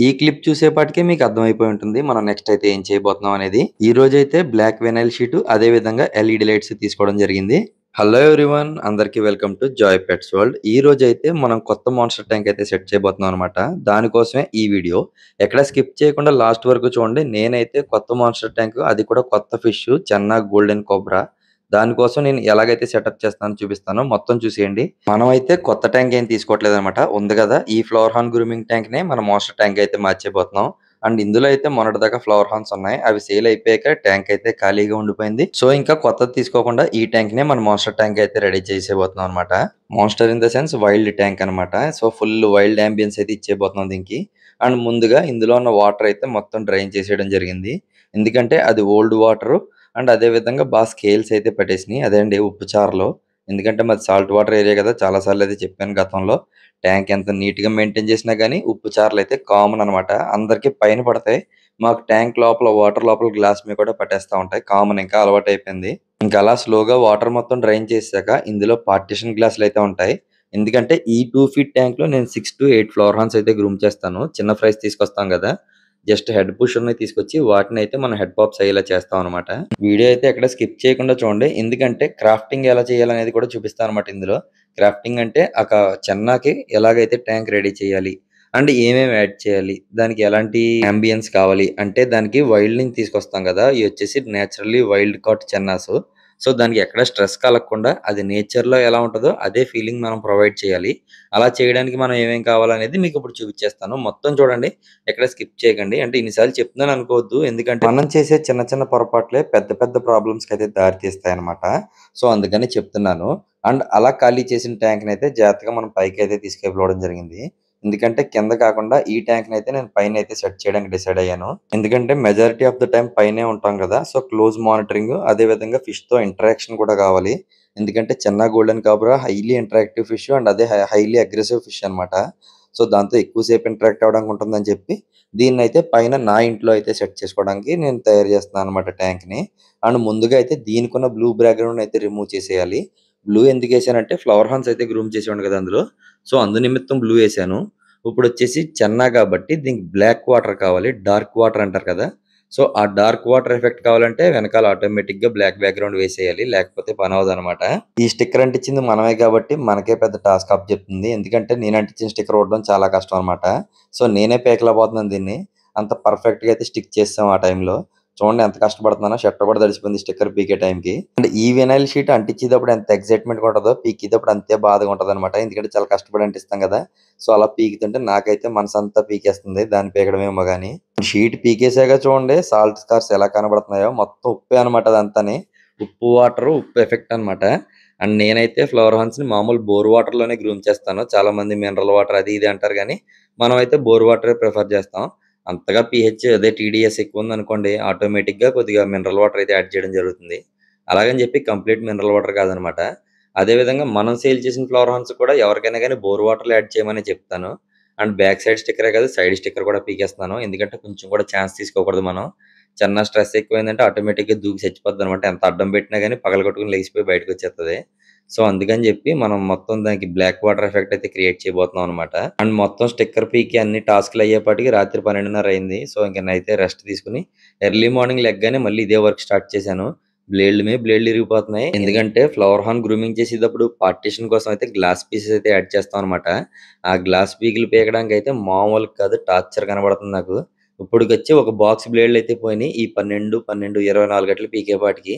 ఈ క్లిప్ చూసేపాటికే మీకు అర్థమైపోయి ఉంటుంది. మనం నెక్స్ట్ అయితే ఏం చేయబోతున్నాం అనేది. ఈ రోజైతే బ్లాక్ వినైల్ షీట్ అదే విధంగా ఎల్ఈడి లైట్స్ తీసుకోవడం జరిగింది. హలో ఎవ్రీవన్, అందరికీ welcome to Joy pets world. ఈ రోజైతే మనం కొత్త మాన్స్టర్ ట్యాంక్ అయితే సెట్ చేయబోతున్నాం అనమాట. దానికోసమే ఈ వీడియో ఎక్కడ స్కిప్ చేయకుండా లాస్ట్ వరకు చూడండి. నేనైతే కొత్త మాన్స్టర్ ట్యాంక్, అది కూడా కొత్త ఫిష్ చెన్నా గోల్డెన్ కోబ్రా, దానికోసం నేను ఎలాగైతే సెటప్ చేస్తానో చూపిస్తానో మొత్తం చూసేయండి. మనమైతే కొత్త ట్యాంక్ ఏం తీసుకోవట్లేదు అనమాట. ఉంది కదా ఈ ఫ్లవర్ హార్న్ గ్రూమింగ్ ట్యాంక్ నే మనం మాన్స్టర్ ట్యాంక్ అయితే మార్చేయబోతున్నాం. అండ్ ఇందులో అయితే మొన్నటిదాకా ఫ్లవర్ హార్న్స్ ఉన్నాయి. అవి సేల్ అయిపోయాక ట్యాంక్ అయితే ఖాళీగా ఉండిపోయింది. సో ఇంకా కొత్తది తీసుకోకుండా ఈ ట్యాంక్ నే మన మాన్స్టర్ ట్యాంక్ అయితే రెడీ చేసేయబోతున్నాం అనమాట. Monster in the sense wild tank అనమాట. సో ఫుల్ వైల్డ్ అంబియన్స్ అయితే ఇచ్చేయబోతున్నాం దీనికి. అండ్ ముందుగా ఇందులో ఉన్న వాటర్ అయితే మొత్తం డ్రైన్ చేసేయడం జరిగింది. ఎందుకంటే అది ఓల్డ్ వాటర్. అండ్ అదే విధంగా బాగా స్కేల్స్ అయితే పెట్టేసినాయి. అదే అండి ఉప్పు చారులో. ఎందుకంటే మాది సాల్ట్ వాటర్ ఏరియా కదా, చాలా సార్లు అయితే చెప్పాను గతంలో. ట్యాంక్ ఎంత నీట్ గా మెయింటైన్ చేసినా గానీ ఉప్పు చారులు అయితే కామన్ అనమాట. అందరికి పైన పడతాయి. మాకు ట్యాంక్ లోపల వాటర్ లోపల గ్లాస్ మీద కూడా పట్టేస్తా ఉంటాయి. కామన్, ఇంకా అలవాటు అయిపోయింది. ఇంకా అలా స్లోగా వాటర్ మొత్తం డ్రైన్ చేసాక ఇందులో పార్టిషన్ గ్లాసులు అయితే ఉంటాయి. ఎందుకంటే ఈ 2 ఫీట్ ట్యాంక్ లో నేను 6 to 8 ఫ్లవర్ హార్న్స్ అయితే గ్రూమ్ చేస్తాను. చిన్న ఫ్రైస్ తీసుకొస్తాం కదా, జస్ట్ హెడ్ పుషర్ ని తీసుకొచ్చి వాటిని అయితే మనం హెడ్ పాప్స్ అయ్యేలా చేస్తాం అనమాట. వీడియో అయితే ఎక్కడ స్కిప్ చేయకుండా చూడండి. ఎందుకంటే క్రాఫ్టింగ్ ఎలా చేయాలనేది కూడా చూపిస్తాను అనమాట ఇందులో. క్రాఫ్టింగ్ అంటే ఒక చెన్నాకి ఎలాగైతే ట్యాంక్ రెడీ చేయాలి అండ్ ఏమేమి యాడ్ చేయాలి, దానికి ఎలాంటి అంబియన్స్ కావాలి అంటే దానికి వైల్డ్ నుంచి తీసుకొస్తాం కదా, ఇవి వచ్చేసి నేచురల్లీ వైల్డ్ కాట్ చెన్నాస్. సో దానికి ఎక్కడ స్ట్రెస్ కలగకుండా అది నేచర్ లో ఎలా ఉంటుందో అదే ఫీలింగ్ మనం ప్రొవైడ్ చేయాలి. అలా చేయడానికి మనం ఏమేం కావాలనేది మీకు ఇప్పుడు చూపించేస్తాను. మొత్తం చూడండి, ఎక్కడ స్కిప్ చేయకండి. అంటే ఇన్నిసార్లు చెప్తున్నాను అనుకోవద్దు, ఎందుకంటే మనం చేసే చిన్న చిన్న పొరపాట్లే పెద్ద పెద్ద ప్రాబ్లమ్స్ కి అయితే దారి తీస్తాయి అనమాట. సో అందుకని చెప్తున్నాను. అండ్ అలా ఖాళీ చేసిన ట్యాంక్ అయితే జాగ్రత్తగా మనం పైకి అయితే తీసుకెళ్ళిపోవడం జరిగింది. ఎందుకంటే కింద కాకుండా ఈ ట్యాంక్ అయితే నేను పైన అయితే సెట్ చేయడానికి డిసైడ్ అయ్యాను. ఎందుకంటే మెజారిటీ ఆఫ్ ద టైం పైనే ఉంటాం కదా, సో క్లోజ్ మానిటరింగ్, అదే విధంగా ఫిష్ తో ఇంటరాక్షన్ కూడా కావాలి. ఎందుకంటే చిన్న గోల్డెన్ కాబరా హైలీ ఇంటరాక్టివ్ ఫిష్ అండ్ అదే హైలీ అగ్రెసివ్ ఫిష్ అనమాట. సో దాంతో ఎక్కువసేపు ఇంటరాక్ట్ అవ్వడానికి ఉంటుందని చెప్పి దీన్ని అయితే పైన నా ఇంట్లో అయితే సెట్ చేసుకోవడానికి నేను తయారు చేస్తున్నాను అనమాట ట్యాంక్ ని. అండ్ ముందుగా అయితే దీనికి ఉన్న బ్లూ బ్యాక్గ్రౌండ్ అయితే రిమూవ్ చేసేయాలి. బ్లూ ఎందుకు వేసానంటే ఫ్లవర్ హార్న్స్ అయితే గ్రూమ్ చేసేవాడు కదా అందులో, సో అందు నిమిత్తం బ్లూ వేసాను. ఇప్పుడు వచ్చేసి చెన్నా కాబట్టి దీనికి బ్లాక్ వాటర్ కావాలి, డార్క్ వాటర్ అంటారు కదా. సో ఆ డార్క్ వాటర్ ఎఫెక్ట్ కావాలంటే వెనకాల ఆటోమేటిక్ గా బ్లాక్ బ్యాక్గ్రౌండ్ వేసేయాలి, లేకపోతే పని అవదు అనమాట. ఈ స్టిక్కర్ అంటించింది మనమే కాబట్టి మనకే పెద్ద టాస్క్ అప్ చెప్తుంది. ఎందుకంటే నేను అంటించిన స్టిక్కర్ ఓడడం చాలా కష్టం అనమాట. సో నేనే పేకలేకపోతున్నాను దీన్ని. అంత పర్ఫెక్ట్ గా అయితే స్టిక్ చేస్తాం ఆ టైంలో. చూడండి ఎంత కష్టపడుతున్నానో, షర్ట్ కూడా తడిసిపోయింది స్టిక్కర్ పీకే టైంకి. అండ్ ఈ వినైల్ షీట్ అంటించేటప్పుడు ఎంత ఎక్సైట్మెంట్ గా ఉంటుందో పీకేటప్పుడు అంతే బాధగా ఉంటది అనమాట. ఎందుకంటే చాలా కష్టపడి అంటిస్తాం కదా. సో అలా పీకుతుంటే నాకైతే మనసంతా పీకేస్తుంది దాన్ని పీకడమేమో గానీ. షీట్ పీకేసాక చూడండి సాల్ట్ స్కార్స్ ఎలా కనబడుతున్నాయో, మొత్తం ఉప్పే అనమాట అదంతాని. ఉప్పు వాటర్, ఉప్పు ఎఫెక్ట్ అనమాట. అండ్ నేనైతే ఫ్లవర్ హార్న్స్ ని మామూలు బోర్ వాటర్ లోనే గ్రూమ్ చేస్తాను. చాలా మంది మినరల్ వాటర్ అది ఇది అంటారు కానీ మనం అయితే బోర్ వాటర్ ప్రిఫర్ చేస్తాం. అంతగా పీహెచ్ అదే టీడీఎస్ ఎక్కువ ఉంది అనుకోండి, ఆటోమేటిక్ గా కొద్దిగా మినరల్ వాటర్ అయితే యాడ్ చేయడం జరుగుతుంది. అలాగని చెప్పి కంప్లీట్ మినరల్ వాటర్ కాదనమాట. అదే విధంగా మనం సేల్ చేసిన ఫ్లవర్ హార్న్స్ కూడా ఎవరికైనా కానీ బోర్ వాటర్ యాడ్ చేయమని చెప్తాను. అండ్ బ్యాక్ సైడ్ స్టిక్కరే కాదు, సైడ్ స్టిక్కర్ కూడా పీకేస్తున్నాను. ఎందుకంటే కొంచెం కూడా ఛాన్స్ తీసుకోకూడదు మనం. చిన్న స్ట్రెస్ ఎక్కువైందంటే ఆటోమేటిక్ గా దూకి చచ్చిపోద్ది అనమాట. ఎంత అడ్డం పెట్టినా గానీ పగలగొట్టుకుని లేచిపోయి బయటకు వచ్చేస్తది. సో అందుకని చెప్పి మనం మొత్తం దానికి బ్లాక్ వాటర్ ఎఫెక్ట్ అయితే క్రియేట్ చేయబోతున్నాం అనమాట. అండ్ మొత్తం స్టిక్కర్ పీకి అన్ని టాస్క్లు అయ్యేపాటికి రాత్రి 12:30 అయింది. సో ఇంక నేనైతే రెస్ట్ తీసుకుని ఎర్లీ మార్నింగ్ లెగ్గానే మళ్ళీ ఇదే వర్క్ స్టార్ట్ చేశాను. బ్లేడ్లు ఇరిగిపోతున్నాయి. ఎందుకంటే ఫ్లవర్ హార్న్ గ్రూమింగ్ చేసేటప్పుడు పార్టిషన్ కోసం అయితే గ్లాస్ పీసెస్ అయితే యాడ్ చేస్తాం అనమాట. ఆ గ్లాస్ పీకులు పీకడానికి అయితే మామూలు కాదు, టార్చర్ కనబడుతుంది నాకు. ఇప్పటికొచ్చి ఒక బాక్స్ బ్లేడ్లు అయితే పోయినాయి. ఈ 12, 24 గంటలు పీకేపాటికి.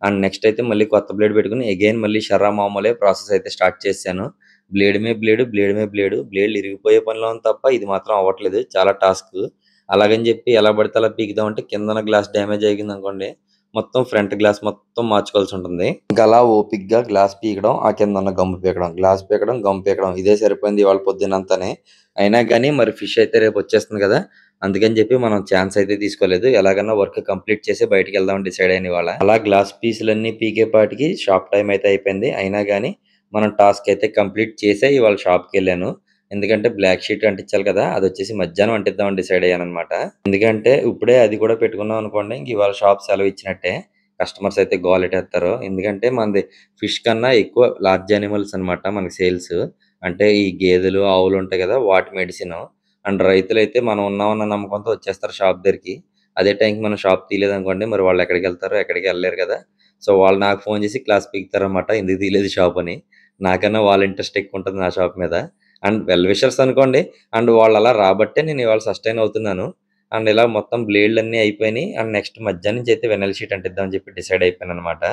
అండ్ నెక్స్ట్ అయితే మళ్ళీ కొత్త బ్లేడ్ పెట్టుకుని అగైన్ మళ్ళీ మామూలే ప్రాసెస్ అయితే స్టార్ట్ చేశాను. బ్లేడ్లు ఇరిగిపోయే పనిలో ఉంది తప్ప ఇది మాత్రం అవ్వట్లేదు. చాలా టాస్క్. అలాగని చెప్పి ఎలా పడితే అలా పీకుదామంటే కిందన గ్లాస్ డ్యామేజ్ అయ్యింది అనుకోండి, మొత్తం ఫ్రంట్ గ్లాస్ మొత్తం మార్చుకోవాల్సి ఉంటుంది. ఇంకా అలా ఓపిక్ గా గ్లాస్ పీకడం, ఆ కింద ఉన్న గమ్ము పీకడం, గ్లాస్ పీకడం, గమ్ పీకడం, ఇదే సరిపోయింది ఇవాళ పొద్దునంతానే. అయినా కానీ మరి ఫిష్ అయితే రేపు వచ్చేస్తుంది కదా, అందుకని చెప్పి మనం ఛాన్స్ అయితే తీసుకోలేదు. ఎలాగన్నా వర్క్ కంప్లీట్ చేసి బయటికి వెళ్దామని డిసైడ్ అయిన ఇవాళ. అలా గ్లాస్ పీసులన్నీ పీకేపాటికి షాప్ టైం అయితే అయిపోయింది. అయినా కానీ మనం టాస్క్ అయితే కంప్లీట్ చేసే ఇవాళ షాప్కి వెళ్ళాను. ఎందుకంటే బ్లాక్ షీట్ అంటించాలి కదా, అది వచ్చేసి మధ్యాహ్నం అంటిద్దామని డిసైడ్ అయ్యాను అనమాట. ఎందుకంటే ఇప్పుడే అది కూడా పెట్టుకున్నాం అనుకోండి, ఇంక ఇవాళ షాప్ సెలవు ఇచ్చినట్టే. కస్టమర్స్ అయితే గోలెట్టేస్తారు. ఎందుకంటే మనది ఫిష్ కన్నా ఎక్కువ లార్జ్ యానిమల్స్ అనమాట మనకి సేల్స్. అంటే ఈ గేదెలు, ఆవులు ఉంటాయి కదా, వాటి మెడిసిన్. అండ్ రైతులైతే మనం ఉన్నామన్న నమ్మకంతో వచ్చేస్తారు షాప్ దగ్గరికి. అదే టైంకి మనం షాప్ తీయలేదనుకోండి మరి వాళ్ళు ఎక్కడికెళ్తారో ఎక్కడికి ఎళ్ళలేరు కదా! సో, వాళ్ళు నాకు ఫోను చేసి క్లాస్ పీకుతారనమాట. ఎందుకు తీయలేదు షాప్ అని. నాకన్నా వాళ్ళ ఇంట్రెస్ట్ ఎక్కువుంటది నా షాప్ మీద. అండ్ వెల్ విషర్స్ అనుకోండి. అండ్ వాళ్ళలా రాబట్టే నేను ఇవాళ సస్టైన్ అవుతున్నాను. అండ్ ఇలా మొత్తం బ్లేడ్‌లన్నీ అయిపోయినియి. అండ్ నెక్స్ట్ మధ్యాహ్నం నుంచి అయితే వెనెల్ షీట్ అంటిద్దామని చెప్పి డిసైడ్ అయిపోయాననమాట.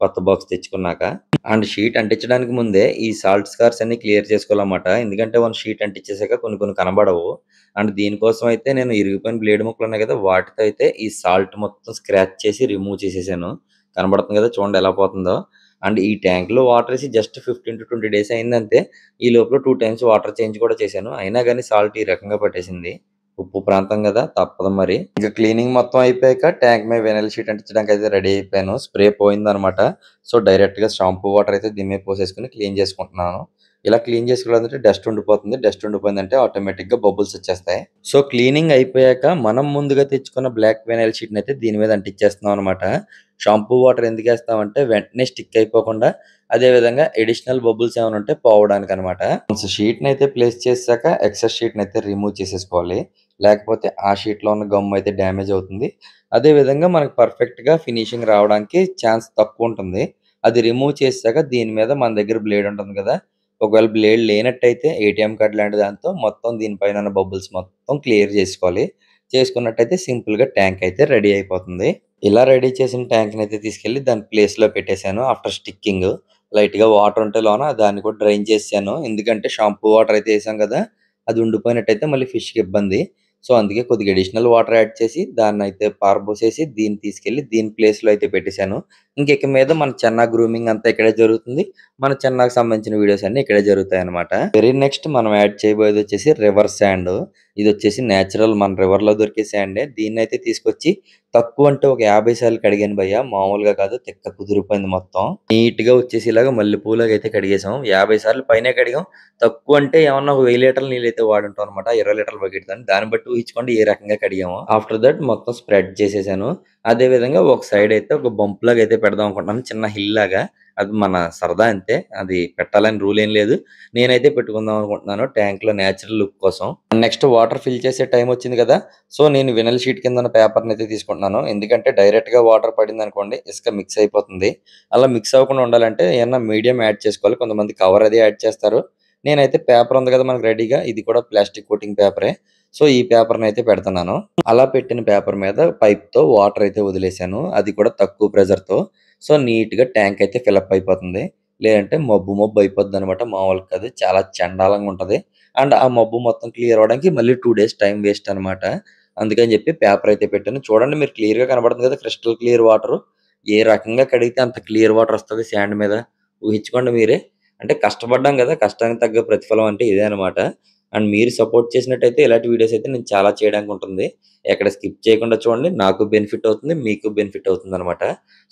కొత్త బాక్స్ తెచ్చుకున్నాక. అండ్ షీట్ అంటించడానికి ముందే ఈ సాల్ట్ స్కార్స్ అన్నీ క్లియర్ చేసుకోవాలన్నమాట. ఎందుకంటే మనం షీట్ అంటించేసాక కొన్ని కొన్ని కనబడవు. అండ్ దీనికోసం అయితే నేను ఇరిగిపోయిన బ్లేడ్ ముక్కలున్నాయి కదా! వాటితో అయితే ఈ సాల్ట్ మొత్తం స్క్రాచ్ చేసి రిమూవ్ చేసేసాను. కనబడుతుంది కదా! చూడండి ఎలా పోతుందో. అండ్ ఈ ట్యాంక్‌లో వాటరేసి జస్ట్ 15-20 డేస్ అయిందంతే. ఈ లోపల 2 టైమ్స్ వాటర్ చేంజ్ కూడా చేశాను. అయినా గాని సాల్ట్ ఈ రకంగా పట్టేసింది. ఉప్పు ప్రాంతం గదా! తప్పదు మరి. ఇంక క్లీనింగ్ మొత్తం అయిపోయాక ట్యాంక్ మీద వెనెల్ షీట్ అంటించడానికయితే రెడీ అయిపోయాను. స్ప్రే పోయిందనమాట. సో, డైరెక్ట్‌గా షాంపూ వాటర్ అయితే దీని మీద పోసేసుకొని క్లీన్ చేసుకుంటున్నాను. ఇలా క్లీన్ చేసుకోవాలంటే డస్ట్ ఉండిపోతుంది. డస్ట్ ఉండిపోయిందంటే ఆటోమేటిక్‌గా బబుల్స్ వచ్చేస్తాయి. సో, క్లీనింగ్ అయిపోయాక మనం ముందుగా తెచ్చుకున్న బ్లాక్ వెనైల్ షీట్‌నయితే దీని మీద అంటించేస్తున్నాం అనమాట. షాంపూ వాటర్ ఎందుకేస్తామంటే వెంటనే స్టిక్ అయిపోకుండా అదే విధంగా అడిషనల్ బబుల్స్ ఏమైనా ఉంటే పోవడానికనమాట. వన్స్ షీట్‌నయితే ప్లేస్ చేసాక ఎక్సెస్ షీట్‌నయితే రిమూవ్ చేసేసుకోవాలి. లేకపోతే ఆ షీట్‌లో ఉన్న గమ్ అయితే డ్యామేజ్ అవుతుంది. అదే విధంగా మనకు పర్ఫెక్ట్‌గా ఫినిషింగ్ రావడానికి ఛాన్స్ తక్కువుంటుంది. అది రిమూవ్ చేసాక దీని మీద మన దగ్గర బ్లేడ్ ఉంటుంది కదా! ఒకవేళ బ్లేడ్ లేనట్టయితే ఏటీఎం కార్డ్ లాంటి దాంతో మొత్తం దీనిపైన ఉన్న బబుల్స్ మొత్తం క్లియర్ చేసుకోవాలి. చేసుకున్నట్టయితే సింపుల్‌గా ట్యాంక్ అయితే రెడీ అయిపోతుంది. ఇలా రెడీ చేసిన ట్యాంక్‌నయితే తీసుకెళ్ళి దాని ప్లేస్‌లో పెట్టేసాను. ఆఫ్టర్ స్టిక్కింగ్ లైట్‌గా వాటర్ ఉంటే లోన దాన్ని కూడా డ్రైన్ చేసేసాను. ఎందుకంటే షాంపూ వాటర్ అయితే ఏసాం కదా! అది ఉండిపోయినట్టయితే మళ్ళీ ఫిష్‌కి ఇబ్బంది. సో, అందుకే కొద్దిగా అడిషనల్ వాటర్ యాడ్ చేసి దాన్నయితే పారబోసేసి దీన్ని తీసుకెళ్ళి దీని ప్లేస్‌లో అయితే పెట్టేసాను. ఇక మీద మన చెన్నా గ్రూమింగ్ అంతా ఇక్కడే జరుగుతుంది. మన చెన్నాకి సంబంధించిన వీడియోస్ అన్నీ ఇక్కడే జరుగుతాయన్నమాట. వెరీ నెక్స్ట్ మనం యాడ్ చేయబోయేదొచ్చేసి రివర్ సాండ్. ఇదొచ్చేసి నేచురల్ మన రివర్‌లో దొరికే సాండే. దీన్నయితే తీసుకొచ్చి తక్కువ అంటే ఒక 50 సార్లు కడిగాను భయ్య. మామూలుగా కాదు తిక్క కుదిరిపోయింది మొత్తం. నీట్‌గా వచ్చేసేలాగా మల్లెపూలాగా అయితే కడిగేసాం. 50 సార్లు పైనే కడిగాం. తక్కువ అంటే ఏమన్నా ఒక 1000 లీటర్ల నీళ్ళైతే వాడుంటాం అనమాట. 20 లీటర్ల బకెట్‌తో. దాన్ని బట్టి ఊహించుకోండి ఏ రకంగా కడిగామో. ఆఫ్టర్ థట్ మొత్తం స్ప్రెడ్ చేసేసాను. అదే విధంగా ఒక సైడ్ అయితే ఒక బంప్ లాగా అయితే పెడదాం అనుకుంటున్నాను. చిన్న హిల్ లాగా. అది మన సరదా అంతే. అది పెట్టాలని రూల్ ఏం లేదు. నేనైతే పెట్టుకుందాం అనుకుంటున్నాను ట్యాంక్‌లో నేచురల్ లుక్ కోసం. నెక్స్ట్ వాటర్ ఫిల్ చేసే టైం వచ్చింది కదా! సో, నేను వినల్ షీట్ కింద ఉన్న పేపర్‌నైతే తీసుకుంటున్నాను. ఎందుకంటే డైరెక్ట్‌గా వాటర్ పడిందనుకోండి ఇసుక మిక్స్ అయిపోతుంది. అలా మిక్స్ అవ్వకుండా ఉండాలంటే ఏమన్నా మీడియం యాడ్ చేసుకోవాలి. కొంతమంది కవర్ అది యాడ్ చేస్తారు. నేనైతే పేపర్ ఉంది కదా మనకు రెడీగా. ఇది కూడా ప్లాస్టిక్ కోటింగ్ పేపరే. సో, ఈ పేపర్‌నైతే పెడుతున్నాను. అలా పెట్టిన పేపర్ మీద పైప్‌తో వాటర్ అయితే వదిలేసాను. అది కూడా తక్కువ ప్రెషర్‌తో. సో, నీట్‌గా ట్యాంక్ అయితే ఫిలప్ అయిపోతుంది. లేదంటే మబ్బు మబ్బు అయిపోద్దనమాట. మామూలుగా కాదు. చాలా చెండాలంగా ఉంటది. అండ్ ఆ మబ్బు మొత్తం క్లియర్ అవ్వడానికి మళ్ళీ 2 డేస్ టైం వేస్ట్ అనమాట. అందుకని చెప్పి పేపర్ అయితే పెట్టాను. చూడండి మీరు క్లియర్‌గా కనబడుతుంది కదా! Crystal clear water. ఏ రకంగా కడిగితే అంత క్లియర్ వాటర్ వస్తది సాండ్ మీద. ఊహించుకోండి మీరే. అంటే కష్టపడ్డాం కదా! కష్టానికి తగ్గ ప్రతిఫలం అంటే ఇదే అనమాట. అండ్ మీరు సపోర్ట్ చేసినట్టయితే ఇలాంటి వీడియోస్ అయితే నేను చాలా చేయడానికి ఉంటుంది. ఎక్కడ స్కిప్ చేయకుండా చూడండి. నాకు బెనిఫిట్ అవుతుంది. మీకు బెనిఫిట్ అవుతుందనమాట.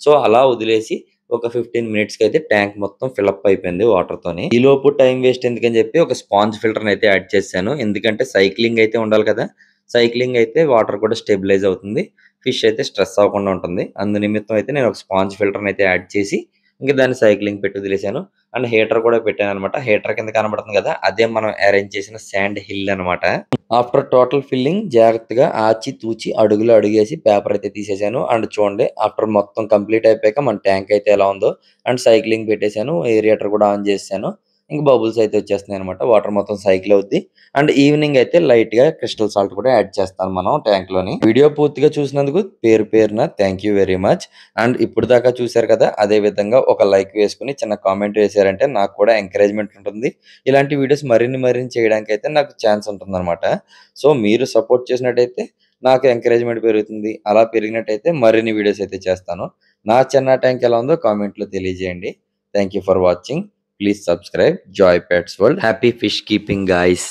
సో, అలా వదిలేసి ఒక 15 మినిట్స్‌కైతే ట్యాంక్ మొత్తం ఫిలప్ అయిపోయింది వాటర్‌తోని. ఈలోపు టైం వేస్ట్ ఎందుకని చెప్పి ఒక స్పాంజ్ ఫిల్టర్‌నయితే యాడ్ చేశాను. ఎందుకంటే సైక్లింగ్ అయితే ఉండాలి కదా! సైక్లింగ్ అయితే వాటర్ కూడా స్టెబిలైజ్ అవుతుంది. ఫిష్ అయితే స్ట్రెస్ అవ్వకుండా ఉంటుంది. అందు నిమిత్తం అయితే నేను ఒక స్పాంజ్ ఫిల్టర్‌నయితే యాడ్ చేసి ఇంక దాన్ని సైక్లింగ్ పెట్టి వదిలేసాను. అండ్ హీటర్ కూడా పెట్టాననమాట. హీటర్ కింద కనబడుతుంది కదా! అదే మనం అరేంజ్ చేసిన సాండ్ హిల్ అనమాట. ఆఫ్టర్ టోటల్ ఫిల్లింగ్ జాగ్రత్తగా ఆచి తూచి అడుగులో అడుగేసి పేపర్ అయితే తీసేసాను. అండ్ చూడండి ఆఫ్టర్ మొత్తం కంప్లీట్ అయిపోయాక మన ట్యాంక్ అయితే ఎలా ఉందో. అండ్ సైక్లింగ్ పెట్టేసాను. ఏరియేటర్ కూడా ఆన్ చేసేసాను. ఇంక బబుల్స్ అయితే వచ్చేస్తున్నాయన్నమాట. వాటర్ మొత్తం సైకిల్ అవుద్ది. అండ్ ఈవినింగ్ అయితే లైట్‌గా క్రిస్టల్ సాల్ట్ కూడా యాడ్ చేస్తాం మనం ట్యాంక్‌లోని. వీడియో పూర్తిగా చూసినందుకు పేరు పేరున thank you very much. And ఇప్పటిదాకా చూసారు కదా! అదే విధంగా ఒక లైక్ వేసుకొని చిన్న కామెంట్ వేసారంటే నాకు కూడా ఎంకరేజ్‌మెంట్ ఉంటుంది. ఇలాంటి వీడియోస్ మరిన్ని చేయడానికైతే నాకు ఛాన్స్ ఉంటుందన్నమాట. సో, మీరు సపోర్ట్ చేసినట్టయితే నాకు ఎంకరేజ్‌మెంట్ పెరుగుతుంది. అలా పెరిగినట్టయితే మరిన్ని వీడియోస్ అయితే చేస్తాను. నా చిన్న ట్యాంక్ ఎలా ఉందో కామెంట్‌లో తెలియజేయండి. Thank you for watching. Please subscribe Joy pets world. Happy fish keeping guys.